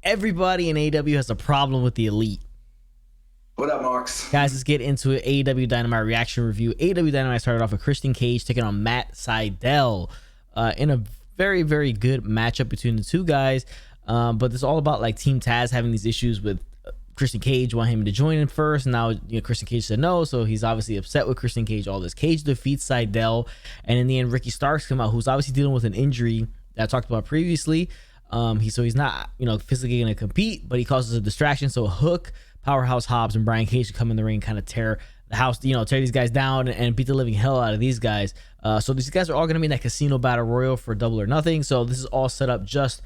everybody in AEW has a problem with the Elite. What up, Mox? Guys, let's get into it. AEW Dynamite reaction review. AEW Dynamite started off with Christian Cage taking on Matt Sydal in a very, very good matchup between the two guys. But it's all about like Team Taz having these issues with Christian Cage, wanting him to join in first. And now, Christian Cage said no, so he's obviously upset with Christian Cage. All this. Cage defeats Sydal, and in the end, Ricky Starks come out, who's obviously dealing with an injury that I talked about previously. He's not, physically going to compete, but he causes a distraction. So Hook, Powerhouse Hobbs, and Brian Cage come in the ring, kind of tear the house, tear these guys down and beat the living hell out of these guys. So these guys are all going to be in that Casino Battle Royal for Double or Nothing. So this is all set up just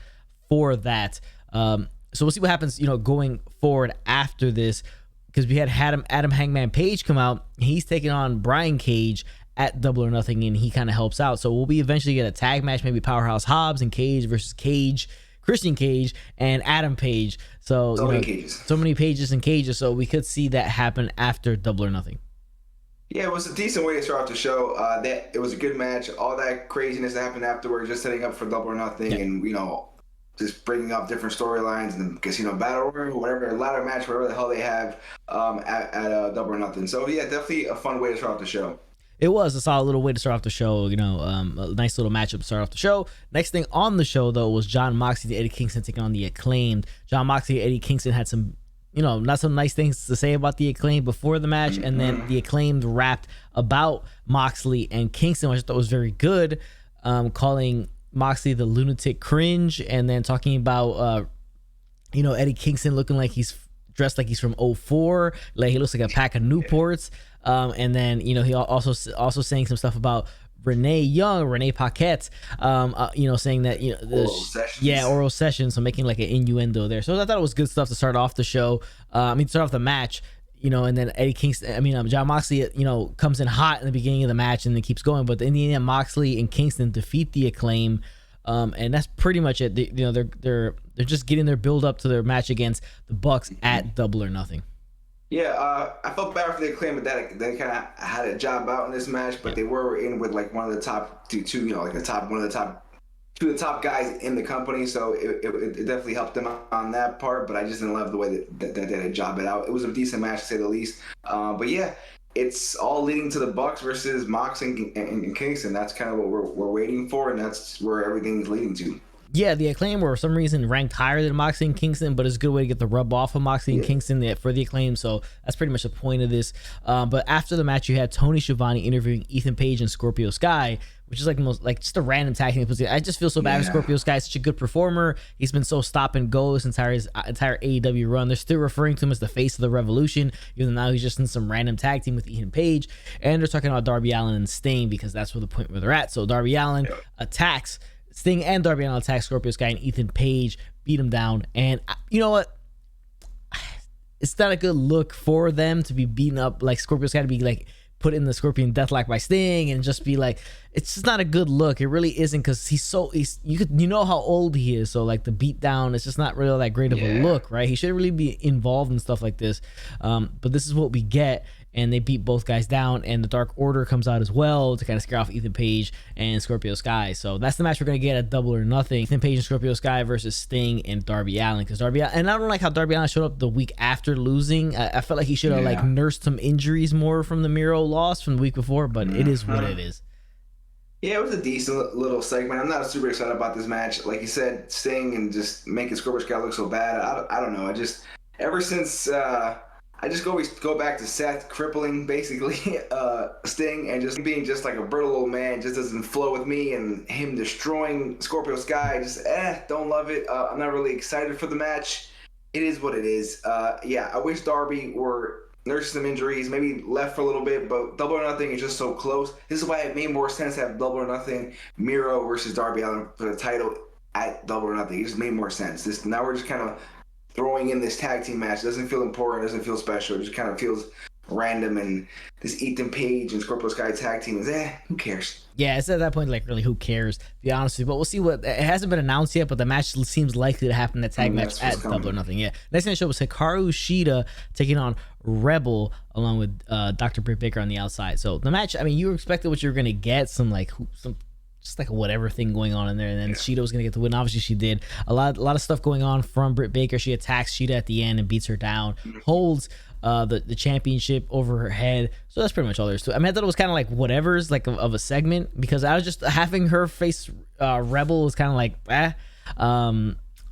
for that. So we'll see what happens, going forward after this, because we had Adam Hangman Page come out. He's taking on Brian Cage at Double or Nothing, and he kind of helps out. So we'll be eventually get a tag match, maybe Powerhouse Hobbs and Cage versus Cage, Christian Cage, and Adam Page. So many pages and cages. So we could see that happen after Double or Nothing. Yeah, it was a decent way to start off the show. It was a good match. All that craziness that happened afterwards, just setting up for Double or Nothing, yeah. And just bringing up different storylines and Casino Battle Royal, whatever, ladder match, whatever the hell they have at Double or Nothing. So yeah, definitely a fun way to start off the show. It was a solid little way to start off the show, a nice little matchup to start off the show. Next thing on the show, though, was Jon Moxley and Eddie Kingston taking on the Acclaimed. Jon Moxley and Eddie Kingston had some, not some nice things to say about the Acclaimed before the match, and then the Acclaimed rapped about Moxley and Kingston, which I thought was very good, calling Moxley the lunatic cringe, and then talking about, Eddie Kingston looking like he's dressed like he's from 04, like he looks like a pack of Newports. And then, he also saying some stuff about Renee Paquette, saying that, oral sessions. So making like an innuendo there. So I thought it was good stuff to start off the show. Start off the match, and then Jon Moxley, comes in hot in the beginning of the match and then keeps going. But in the end, Moxley and Kingston defeat the Acclaim. And that's pretty much it. They're just getting their build up to their match against the Bucks at Double or Nothing. Yeah, I felt bad for the Acclaim, but that they kind of had a job out in this match, but they were in with like one of the top two, two of the top guys in the company, so it definitely helped them on that part. But I just didn't love the way that they had job it out. It was a decent match to say the least. But yeah, it's all leading to the Bucks versus Mox and Kingston. That's kind of what we're waiting for, and that's where everything's leading to. Yeah, the Acclaim were for some reason ranked higher than Moxley and Kingston, but it's a good way to get the rub off of Moxley and Kingston for the Acclaim. So that's pretty much the point of this. But after the match, you had Tony Schiavone interviewing Ethan Page and Scorpio Sky, which is like just a random tag team. I just feel so bad for Scorpio Sky. Such a good performer. He's been so stop and go this entire AEW run. They're still referring to him as the face of the Revolution, even though now he's just in some random tag team with Ethan Page. And they're talking about Darby Allin and Sting because that's where the point where they're at. So Darby Allin attacks Sting, and Darby Allin attack Scorpio Sky, and Ethan Page beat him down. And you know what? It's not a good look for them to be beaten up, like Scorpio Sky to be like put in the Scorpion Deathlock by Sting and just be like, it's just not a good look. It really isn't, because you know how old he is, so like the beat down, it's just not really that great of a look, right? He shouldn't really be involved in stuff like this. But this is what we get. And they beat both guys down, and the Dark Order comes out as well to kind of scare off Ethan Page and Scorpio Sky. So that's the match we're going to get at Double or Nothing. Ethan Page and Scorpio Sky versus Sting and Darby Allin. Because and I don't like how Darby Allin showed up the week after losing. I felt like he should have nursed some injuries more from the Miro loss from the week before, but it is what it is. Yeah, it was a decent little segment. I'm not super excited about this match. Like you said, Sting and just making Scorpio Sky look so bad. I don't know. Ever since... I just always go back to Seth crippling basically Sting, and just being just like a brittle old man just doesn't flow with me, and him destroying Scorpio Sky, just don't love it. I'm not really excited for the match. It is what it is. I wish Darby were nursing some injuries, maybe left for a little bit, but Double or Nothing is just so close. This is why it made more sense to have Double or Nothing, Miro versus Darby Allin for the title at Double or Nothing. It just made more sense. Now we're just kind of throwing in this tag team match. Doesn't feel important, doesn't feel special. It just kind of feels random, and this Ethan Page and Scorpio Sky tag team is who cares? Yeah, it's at that point like really who cares, to be honest with you. But we'll see it hasn't been announced yet, but the match seems likely to happen, that tag match at Double or Nothing. Yeah. Next thing I showed was Hikaru Shida taking on Rebel along with Dr. Britt Baker on the outside. So the match, you expected what you were gonna get, some just like a whatever thing going on in there, and then Sheeta was gonna get the win. Obviously, she did. A lot of stuff going on from Britt Baker. She attacks Sheeta at the end and beats her down, holds the championship over her head. So that's pretty much all there is to it. I mean, I thought it was kind of like whatever's like of a segment, because I was just having her face Rebel was kind of like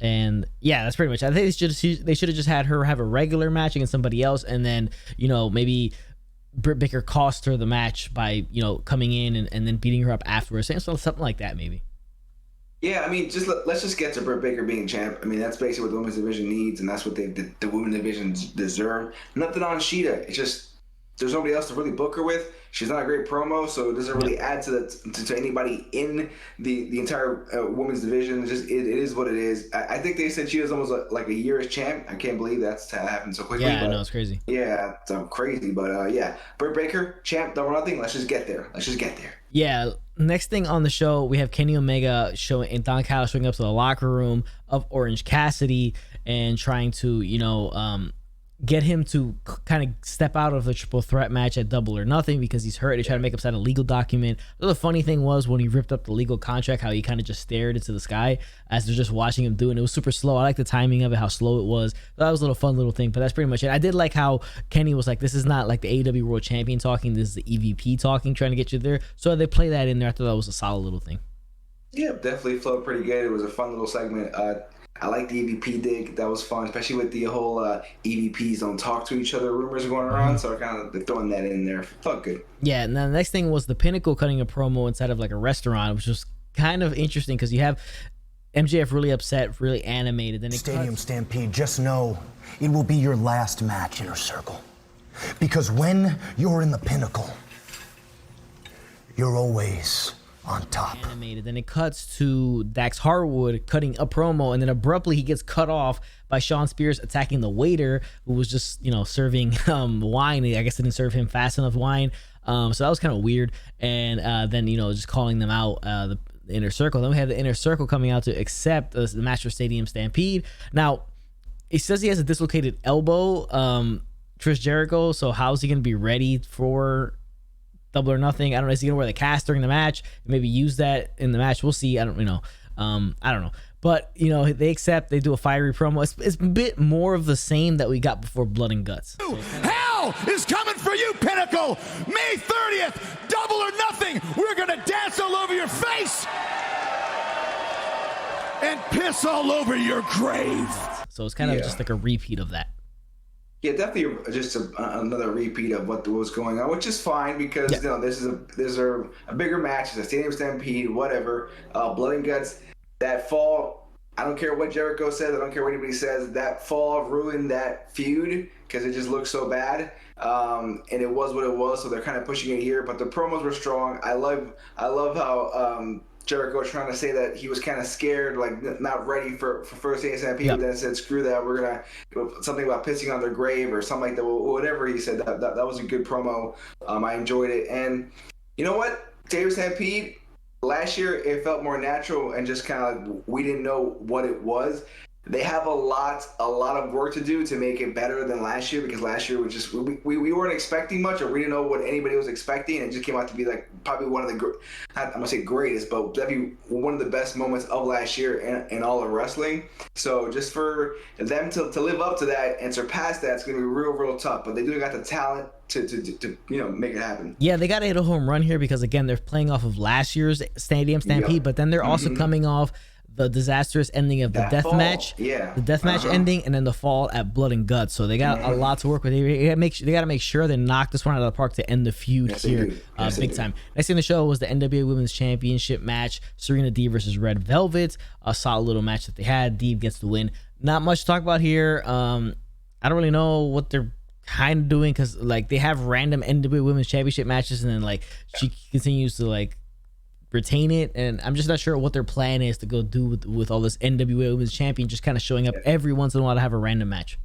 and yeah, that's pretty much. I think they should have just had her have a regular match against somebody else, and then maybe Britt Baker cost her the match by coming in and then beating her up afterwards, something like that maybe. Yeah, I mean, let's just get to Britt Baker being champ. I mean, that's basically what the women's division needs, and that's what the women's division deserve. Nothing on Sheeta. It's just there's nobody else to really book her with. She's not a great promo, so it doesn't really add to anybody in the entire women's division. It is what it is. I think they said she was almost like a year as champ. I can't believe that's happened so quickly. Yeah, I know, it's crazy. Yeah, it's crazy. But yeah, Britt Baker, champ, double nothing. Let's just get there. Yeah. Next thing on the show, we have Kenny Omega and Don Callis showing up to the locker room of Orange Cassidy and trying to, get him to kind of step out of the triple threat match at Double or Nothing because he's hurt. They try to make him sign a legal document. The funny thing was when he ripped up the legal contract, how he kind of just stared into the sky as they're just watching him do it. And it was super slow. I like the timing of it, how slow it was. That was a little fun little thing, but that's pretty much it. I did like how Kenny was like, this is not like the AEW World Champion talking. This is the EVP talking, trying to get you there. So they play that in there. I thought that was a solid little thing. Yeah, definitely flowed pretty good. It was a fun little segment. I like the EVP dig. That was fun, especially with the whole EVPs don't talk to each other rumors going around. So kind of throwing that in there felt good. Yeah, and then the next thing was the Pinnacle cutting a promo inside of like a restaurant, which was kind of interesting because you have MJF really upset, really animated. Then Stadium Stampede, just know it will be your last match, Inner Circle. Because when you're in the Pinnacle, you're always on top. Animated. Then it cuts to Dax Harwood cutting a promo, and then abruptly he gets cut off by Shawn Spears attacking the waiter who was just serving wine. I guess they didn't serve him fast enough wine, so that was kind of weird. And then just calling them out, the Inner Circle. Then we have the Inner Circle coming out to accept the match for Stadium Stampede. Now he says he has a dislocated elbow, Chris Jericho, so how's he gonna be ready for Double or Nothing? I don't know. Is he gonna wear the cast during the match? Maybe use that in the match. We'll see. I don't know. But they accept. They do a fiery promo. It's a bit more of the same that we got before Blood and Guts. So hell is coming for you, Pinnacle. May 30th, Double or Nothing. We're gonna dance all over your face and piss all over your grave. So it's kind of just like a repeat of that. Yeah, definitely just another repeat of what was going on, which is fine because this is a bigger match. It's a Stadium Stampede, whatever. Blood and Guts. That fall, I don't care what Jericho says. I don't care what anybody says. That fall ruined that feud because it just looked so bad. And it was what it was. So they're kind of pushing it here, but the promos were strong. I love how Jericho trying to say that he was kind of scared, like not ready for first ASAP. Yep. Then said, "Screw that, we're gonna something about pissing on their grave or something like that." Whatever he said, that was a good promo. I enjoyed it, and you know what, Stadium Stampede last year it felt more natural and just kind of like we didn't know what it was. They have a lot of work to do to make it better than last year because last year was just we weren't expecting much or we didn't know what anybody was expecting and it just came out to be like probably one of the I'm gonna say greatest, but definitely one of the best moments of last year in all of wrestling. So just for them to live up to that and surpass that, it's gonna be real tough. But they do got the talent to make it happen. Yeah, they got to hit a home run here because again they're playing off of last year's Stadium Stampede, but then they're also coming off the disastrous ending of the death match, the death match ending, and then the fall at Blood and Guts. So they got a lot to work with. They got to make sure they knock this one out of the park to end the feud here, big time. Next thing in the show was the NWA Women's Championship match: Serena Deeb versus Red Velvet. A solid little match that they had. Deeb gets the win. Not much to talk about here. I don't really know what they're kind of doing because like they have random NWA Women's Championship matches, and then like she continues to like retain it, and I'm just not sure what their plan is to go do with all this NWA Women's Champion just kind of showing up every once in a while to have a random match.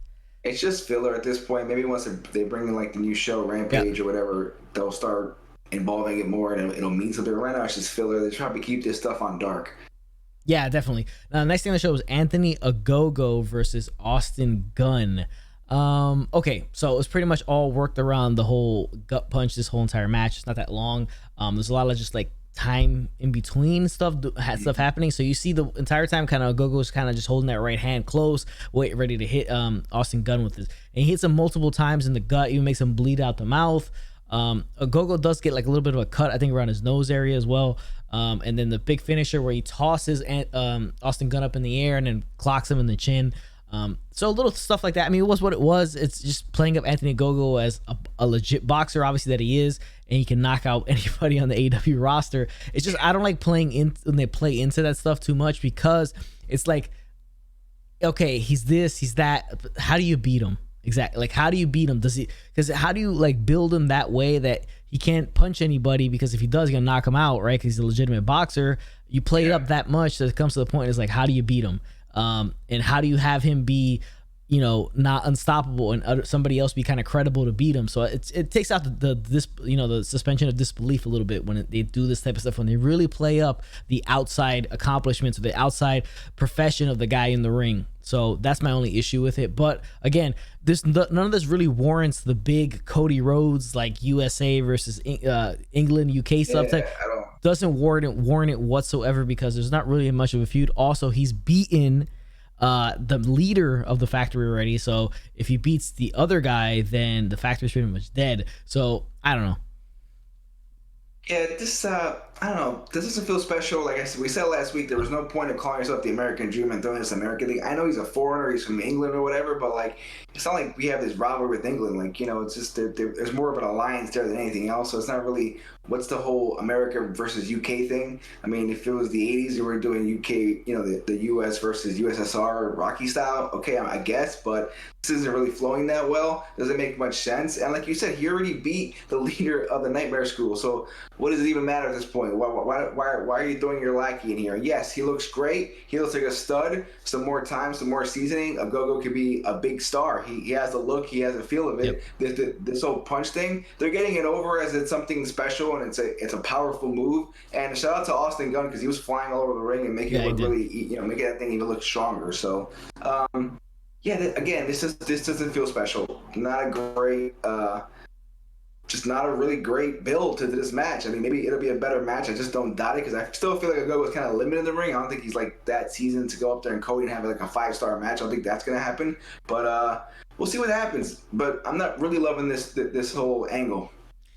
It's just filler at this point. Maybe once they bring in like the new show Rampage or whatever, they'll start involving it more and it'll mean something. Right now it's just filler. They try to keep this stuff on dark. Yeah, definitely. Next thing on the show was Anthony Ogogo versus Austin Gunn. Okay, so it was pretty much all worked around the whole gut punch this whole entire match. It's not that long. There's a lot of just like time in between stuff happening. So you see the entire time kind of Ogogo's kind of just holding that right hand close, ready to hit Austin Gunn with this. And he hits him multiple times in the gut, even makes him bleed out the mouth. Ogogo does get like a little bit of a cut, I think, around his nose area as well. And then the big finisher where he tosses Austin Gunn up in the air and then clocks him in the chin. So little stuff like that. I mean, it was what it was. It's just playing up Anthony Ogogo as a legit boxer, obviously, that he is, and he can knock out anybody on the AEW roster. It's just, I don't like playing in when they play into that stuff too much, because it's like, okay, he's this, he's that. How do you beat him? Exactly. Like, how do you beat him? Because how do you like build him that way that he can't punch anybody? Because if he does, you're gonna knock him out, right? Because he's a legitimate boxer. You play it up that much that it comes to the point. It's like, how do you beat him? And how do you have him be, not unstoppable and somebody else be kind of credible to beat him? So it takes out the suspension of disbelief a little bit when they do this type of stuff, when they really play up the outside accomplishments or the outside profession of the guy in the ring. So that's my only issue with it. But again, none of this really warrants the big Cody Rhodes, like USA versus England, UK subtype. Doesn't warrant it whatsoever, because there's not really much of a feud. Also, he's beaten the leader of the factory already. So if he beats the other guy, then the factory's pretty much dead. So I don't know. Yeah, I don't know. This doesn't feel special. Like we said last week, there was no point of calling yourself the American Dream and throwing this American thing. I know he's a foreigner, he's from England or whatever, but like, it's not like we have this rivalry with England. Like, it's just there's more of an alliance there than anything else. So it's not really, what's the whole America versus UK thing? I mean, if it was the 80s, you were doing UK, the US versus USSR Rocky style, okay, I guess, but this isn't really flowing that well. Doesn't make much sense. And like you said, he already beat the leader of the Nightmare School. So what does it even matter at this point? Why are you throwing your lackey in here? Yes, he looks great. He looks like a stud. Some more time, some more seasoning. Ogogo could be a big star. He has the look. He has a feel of it. Yep. This whole punch thing, they're getting it over as it's something special, and it's a powerful move. And shout out to Austin Gunn, because he was flying all over the ring and making it look really, making that thing even look stronger. So, again, this doesn't feel special. Not a great. Just not a really great build to this match. I mean, maybe it'll be a better match. I just don't doubt it, because I still feel like Ogogo was kind of limited in the ring. I don't think he's like that seasoned to go up there and Cody and have like a 5-star match. I don't think that's going to happen. But we'll see what happens. But I'm not really loving this whole angle.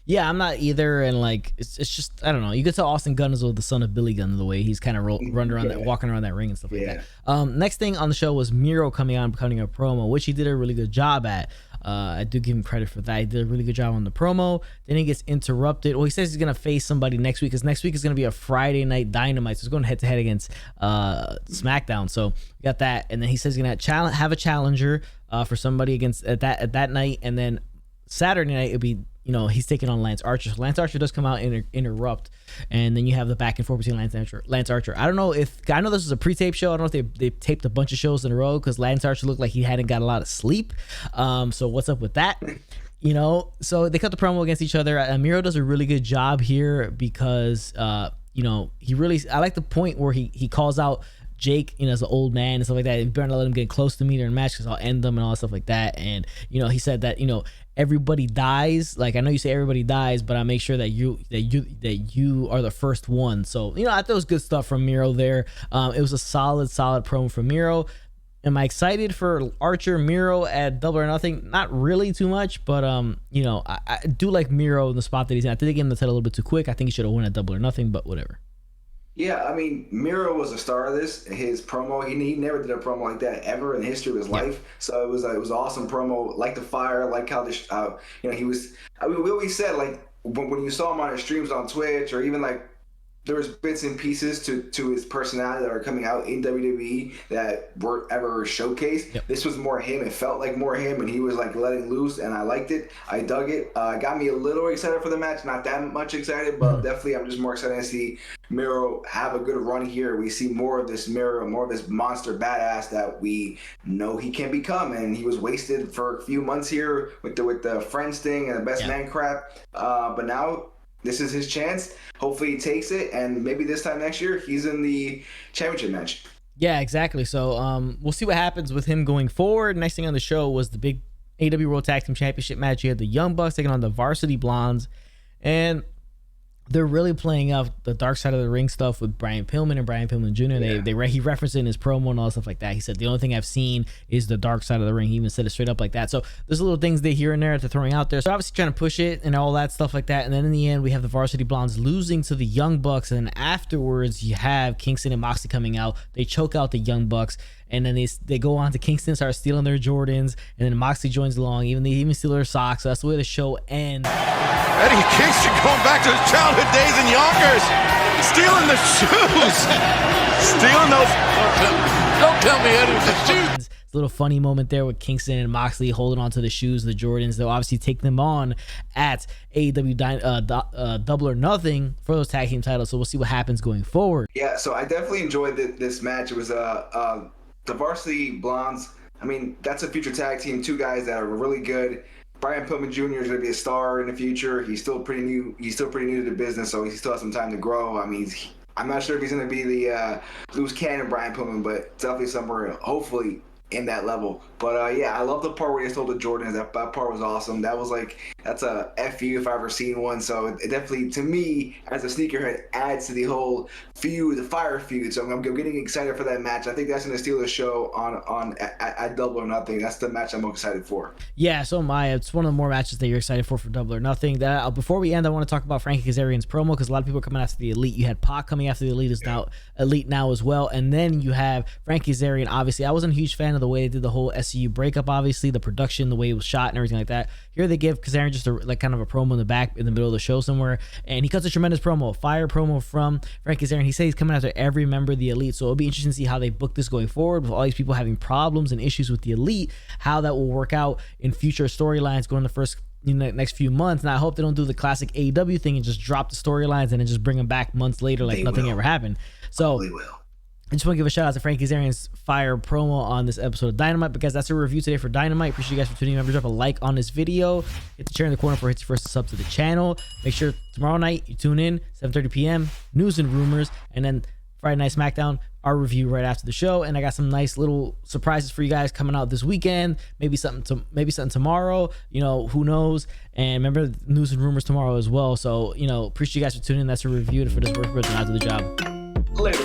Yeah, I'm not either, and like it's just, I don't know. You could tell Austin Gunn is the son of Billy Gunn, the way he's kind of running around walking around that ring and stuff like that. Next thing on the show was Miro coming on, cutting a promo, which he did a really good job at. I do give him credit for that. He did a really good job on the promo. Then he gets interrupted. Well, he says he's gonna face somebody next week, because next week is gonna be a Friday Night Dynamite, so he's going head to head against SmackDown. So we got that, and then he says he's gonna have a challenger for somebody against at that night, and then Saturday night it'll be, he's taking on Lance Archer. So Lance Archer does come out and interrupt, and then you have the back and forth between Lance Archer. I know this is a pre-tape show. I don't know if they taped a bunch of shows in a row, because Lance Archer looked like he hadn't got a lot of sleep. So what's up with that? So they cut the promo against each other. Miro does a really good job here, because he really, I like the point where he calls out Jake, as an old man and stuff like that. You better not let him get close to me during a match, because I'll end them and all that stuff like that. And he said that everybody dies. Like, I know you say everybody dies, but I make sure that you are the first one. So I thought it was good stuff from Miro there. It was a solid promo from Miro. Am I excited for Archer Miro at Double or Nothing? Not really too much, but I do like Miro in the spot that he's in. I think they gave him the title a little bit too quick. I think he should have won at Double or Nothing, but whatever. Yeah, I mean, Miro was a star of this. His promo, he never did a promo like that ever in the history of his life. So it was an awesome promo. Like the fire, like how he was. I mean, we always said, like, when you saw him on his streams on Twitch, or even like there was bits and pieces to his personality that are coming out in WWE that weren't ever showcased. Yep. This was more him. It felt like more him, and he was like letting loose, and I liked it. I dug it. Got me a little excited for the match. Not that much excited, but definitely I'm just more excited to see Miro have a good run here. We see more of this Miro, more of this monster badass that we know he can become, and he was wasted for a few months here with the Friends thing and the best man crap. But now this is his chance. Hopefully he takes it, and maybe this time next year he's in the championship match. Yeah, exactly. So we'll see what happens with him going forward. Next thing on the show was the big AEW World Tag Team Championship match. You had the Young Bucks taking on the Varsity Blondes, and they're really playing up the dark side of the ring stuff with Brian Pillman and Brian Pillman Jr. He referenced it in his promo and all stuff like that. He said the only thing I've seen is the dark side of the ring. He even said it straight up like that. So there's little things they here and there that they're throwing out there. So obviously trying to push it and all that stuff like that. And then in the end, we have the Varsity Blondes losing to the Young Bucks. And then afterwards, you have Kingston and Moxley coming out. They choke out the Young Bucks. And then they go on to Kingston, start stealing their Jordans, and then Moxley joins along. They even steal their socks. So that's the way the show ends. Eddie Kingston going back to his childhood days in Yonkers, stealing the shoes, stealing those. Don't tell me Eddie was the shoes. It's a little funny moment there with Kingston and Moxley holding on to the shoes, the Jordans. They'll obviously take them on at AEW Double or Nothing for those tag team titles. So we'll see what happens going forward. Yeah, so I definitely enjoyed this match. It was the Varsity Blondes. I mean, that's a future tag team. Two guys that are really good. Brian Pillman Jr. is going to be a star in the future. He's still pretty new. He's still pretty new to the business, so he still has some time to grow. I mean, I'm not sure if he's going to be the loose cannon Brian Pillman, but definitely somewhere, hopefully, in that level. But yeah, I love the part where they stole the Jordans. That part was awesome. That's a FU if I've ever seen one. So it definitely, to me, as a sneakerhead, adds to the whole feud, the fire feud. So I'm getting excited for that match. I think that's going to steal the show at Double or Nothing. That's the match I'm most excited for. Yeah, so am I. It's one of the more matches that you're excited for Double or Nothing. Before we end, I want to talk about Frankie Kazarian's promo, because a lot of people are coming after the Elite. You had Pac coming after the Elite, is now Elite now as well. And then you have Frankie Kazarian. Obviously, I wasn't a huge fan of the way they did the whole SCU breakup, obviously, the production, the way it was shot and everything like that. Here they give Kazarian just kind of a promo in the back, in the middle of the show somewhere, and he cuts a tremendous promo, a fire promo from Frankie Kazarian. He says he's coming after every member of the Elite, so it'll be interesting to see how they book this going forward with all these people having problems and issues with the Elite, how that will work out in future storylines going the next few months. Now I hope they don't do the classic AEW thing and just drop the storylines and then just bring them back months later like nothing ever happened. So I just want to give a shout out to Frankie Kazarian's fire promo on this episode of Dynamite, because that's a review today for Dynamite. Appreciate you guys for tuning in. Remember, drop a like on this video. Hit the chair in the corner for hits your first sub to the channel. Make sure tomorrow night you tune in, 7:30 p.m. News and rumors, and then Friday Night SmackDown, our review right after the show. And I got some nice little surprises for you guys coming out this weekend. Maybe something tomorrow. Who knows? And remember, news and rumors tomorrow as well. So appreciate you guys for tuning in. That's a review for this work. Out to the job. Later,